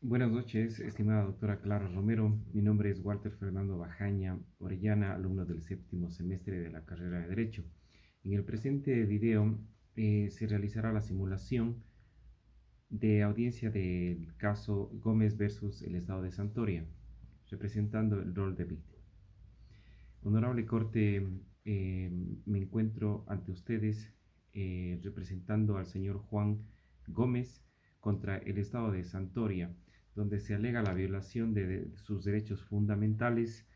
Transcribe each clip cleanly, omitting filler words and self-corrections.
Buenas noches, estimada doctora Clara Romero. Mi nombre es Walter Fernando Bajaña Orellana, alumno del séptimo semestre de la carrera de Derecho. En el presente video se realizará la simulación de audiencia del caso Gómez versus el Estado de Santoria, representando el rol de víctima. Honorable Corte, me encuentro ante ustedes representando al señor Juan Gómez contra el Estado de Santoria, donde se alega la violación de sus derechos fundamentales,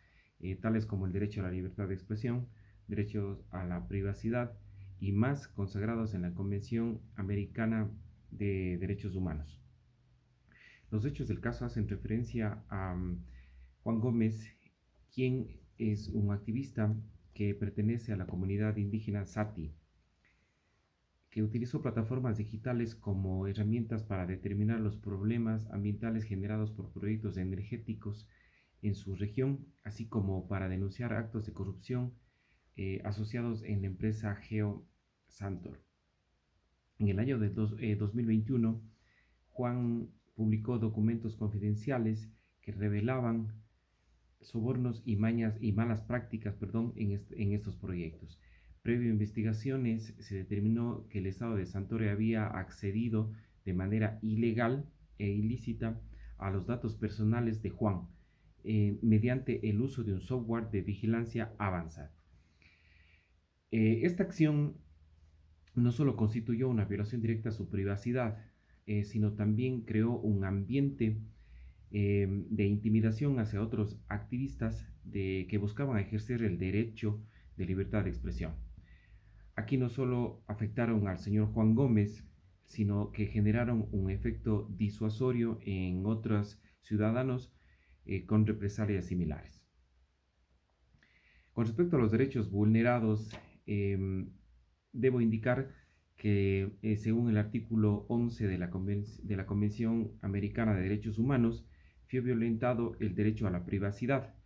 tales como el derecho a la libertad de expresión, derechos a la privacidad y más consagrados en la Convención Americana de Derechos Humanos. Los hechos del caso hacen referencia a Juan Gómez, quien es un activista que pertenece a la comunidad indígena Sati, que utilizó plataformas digitales como herramientas para determinar los problemas ambientales generados por proyectos energéticos en su región, así como para denunciar actos de corrupción asociados en la empresa Geo Santor. En el año de 2021, Juan publicó documentos confidenciales que revelaban sobornos y malas prácticas en estos proyectos. Previo a investigaciones, se determinó que el Estado de Santoria había accedido de manera ilegal e ilícita a los datos personales de Juan mediante el uso de un software de vigilancia avanzada. Esta acción no solo constituyó una violación directa a su privacidad, sino también creó un ambiente de intimidación hacia otros activistas que buscaban ejercer el derecho de libertad de expresión. Aquí no solo afectaron al señor Juan Gómez, sino que generaron un efecto disuasorio en otros ciudadanos con represalias similares. Con respecto a los derechos vulnerados, debo indicar que según el artículo 11 de la Convención Americana de Derechos Humanos, fue violentado el derecho a la privacidad.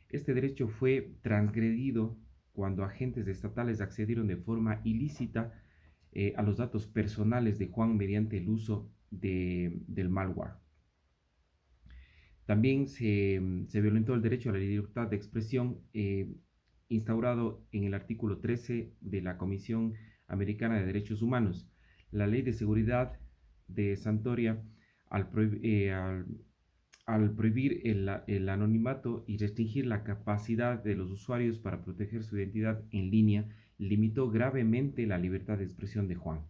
Este derecho fue transgredido cuando agentes estatales accedieron de forma ilícita a los datos personales de Juan mediante el uso del malware. También se violentó el derecho a la libertad de expresión instaurado en el artículo 13 de la Comisión Americana de Derechos Humanos. La Ley de Seguridad de Santoria, al prohibir el anonimato y restringir la capacidad de los usuarios para proteger su identidad en línea, limitó gravemente la libertad de expresión de Juan.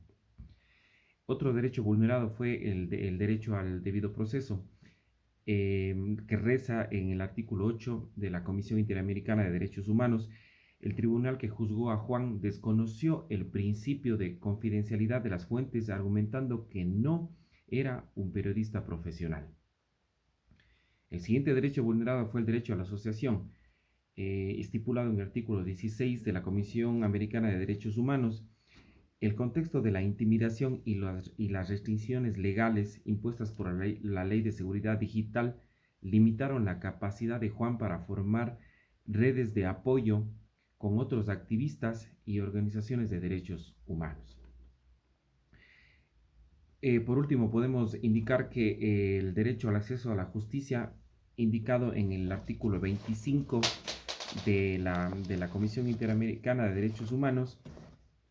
Otro derecho vulnerado fue el derecho al debido proceso, que reza en el artículo 8 de la Comisión Interamericana de Derechos Humanos. El tribunal que juzgó a Juan desconoció el principio de confidencialidad de las fuentes, argumentando que no era un periodista profesional. El siguiente derecho vulnerado fue el derecho a la asociación, estipulado en el artículo 16 de la Comisión Americana de Derechos Humanos. El contexto de la intimidación y las restricciones legales impuestas por la Ley de Seguridad Digital limitaron la capacidad de Juan para formar redes de apoyo con otros activistas y organizaciones de derechos humanos. Por último, podemos indicar que el derecho al acceso a la justicia, indicado en el artículo 25 de la Comisión Interamericana de Derechos Humanos,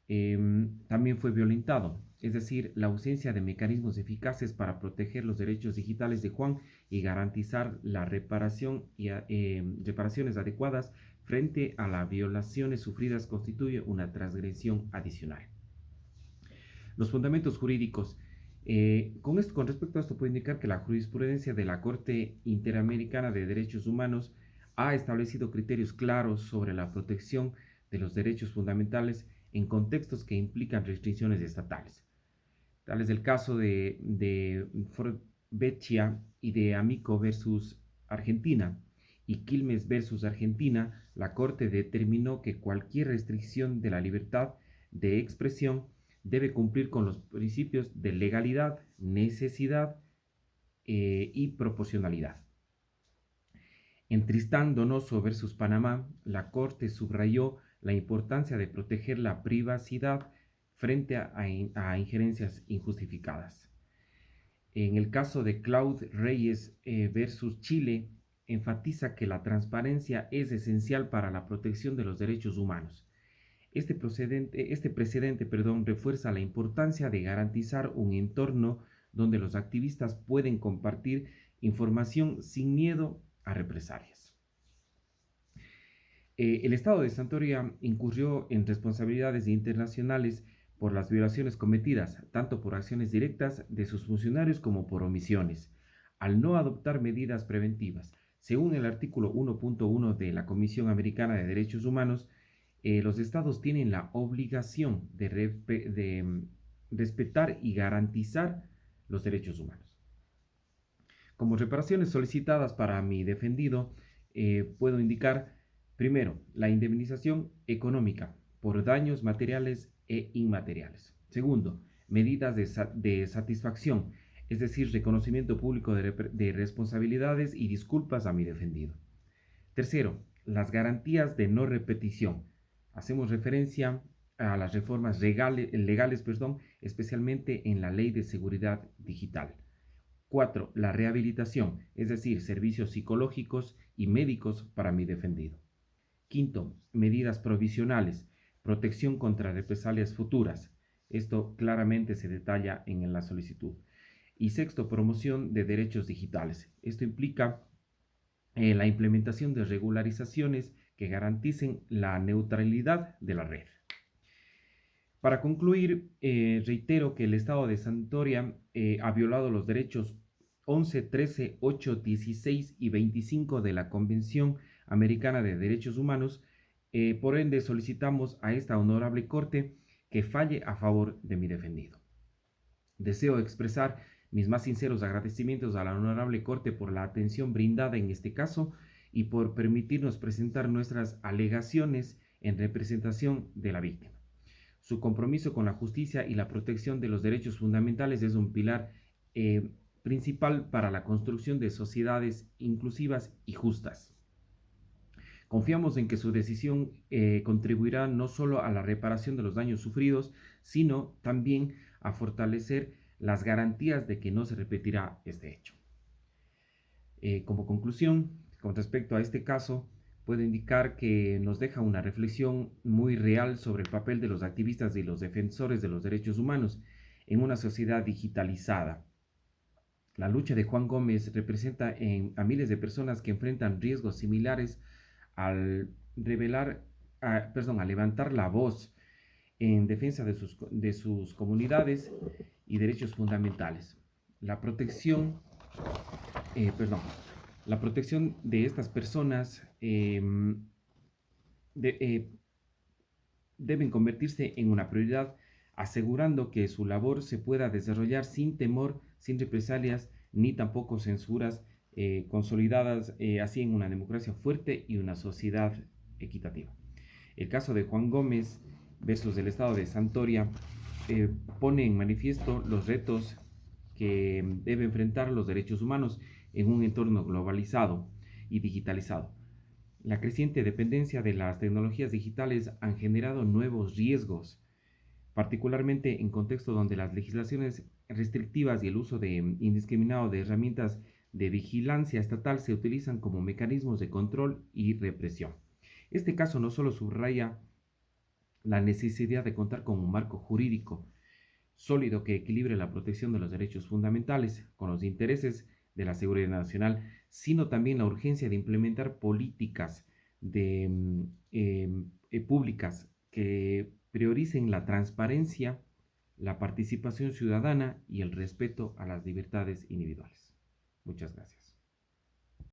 también fue violentado, es decir, la ausencia de mecanismos eficaces para proteger los derechos digitales de Juan y garantizar la reparaciones adecuadas frente a las violaciones sufridas constituye una transgresión adicional. Los fundamentos jurídicos. Con respecto a esto, puedo indicar que la jurisprudencia de la Corte Interamericana de Derechos Humanos ha establecido criterios claros sobre la protección de los derechos fundamentales en contextos que implican restricciones estatales. Tal es el caso de Forvecchia y de Amico versus Argentina y Quilmes versus Argentina. La Corte determinó que cualquier restricción de la libertad de expresión debe cumplir con los principios de legalidad, necesidad y proporcionalidad. En Tristán Donoso versus Panamá, la Corte subrayó la importancia de proteger la privacidad frente a injerencias injustificadas. En el caso de Claude Reyes versus Chile, enfatiza que la transparencia es esencial para la protección de los derechos humanos. Este precedente, refuerza la importancia de garantizar un entorno donde los activistas pueden compartir información sin miedo a represalias. El Estado de Santoria incurrió en responsabilidades internacionales por las violaciones cometidas, tanto por acciones directas de sus funcionarios como por omisiones, al no adoptar medidas preventivas. Según el artículo 1.1 de la Comisión Americana de Derechos Humanos, los estados tienen la obligación de respetar y garantizar los derechos humanos. Como reparaciones solicitadas para mi defendido, puedo indicar, primero, la indemnización económica por daños materiales e inmateriales. Segundo, medidas de satisfacción, es decir, reconocimiento público de responsabilidades y disculpas a mi defendido. Tercero, las garantías de no repetición. Hacemos referencia a las reformas legales, especialmente en la Ley de Seguridad Digital. 4. La rehabilitación, es decir, servicios psicológicos y médicos para mi defendido. Quinto, medidas provisionales, protección contra represalias futuras. Esto claramente se detalla en la solicitud. Y sexto, promoción de derechos digitales. Esto implica la implementación de regularizaciones que garanticen la neutralidad de la red. Para concluir, reitero que el Estado de Santoria ha violado los derechos 11, 13, 8, 16 y 25 de la Convención Americana de Derechos Humanos. Por ende, solicitamos a esta honorable Corte que falle a favor de mi defendido. Deseo expresar mis más sinceros agradecimientos a la honorable Corte por la atención brindada en este caso y por permitirnos presentar nuestras alegaciones en representación de la víctima. Su compromiso con la justicia y la protección de los derechos fundamentales es un pilar principal para la construcción de sociedades inclusivas y justas. Confiamos en que su decisión contribuirá no solo a la reparación de los daños sufridos, sino también a fortalecer las garantías de que no se repetirá este hecho. Como conclusión, con respecto a este caso, puedo indicar que nos deja una reflexión muy real sobre el papel de los activistas y los defensores de los derechos humanos en una sociedad digitalizada. La lucha de Juan Gómez representa a miles de personas que enfrentan riesgos similares al levantar la voz en defensa de sus comunidades y derechos fundamentales. La protección de estas personas deben convertirse en una prioridad, asegurando que su labor se pueda desarrollar sin temor, sin represalias, ni tampoco censuras, consolidadas así en una democracia fuerte y una sociedad equitativa. El caso de Juan Gómez versus el Estado de Santoria pone en manifiesto los retos que debe enfrentar los derechos humanos en un entorno globalizado y digitalizado. La creciente dependencia de las tecnologías digitales han generado nuevos riesgos, particularmente en contextos donde las legislaciones restrictivas y el uso indiscriminado de herramientas de vigilancia estatal se utilizan como mecanismos de control y represión. Este caso no solo subraya la necesidad de contar con un marco jurídico sólido que equilibre la protección de los derechos fundamentales con los intereses de la seguridad nacional, sino también la urgencia de implementar políticas públicas que prioricen la transparencia, la participación ciudadana y el respeto a las libertades individuales. Muchas gracias.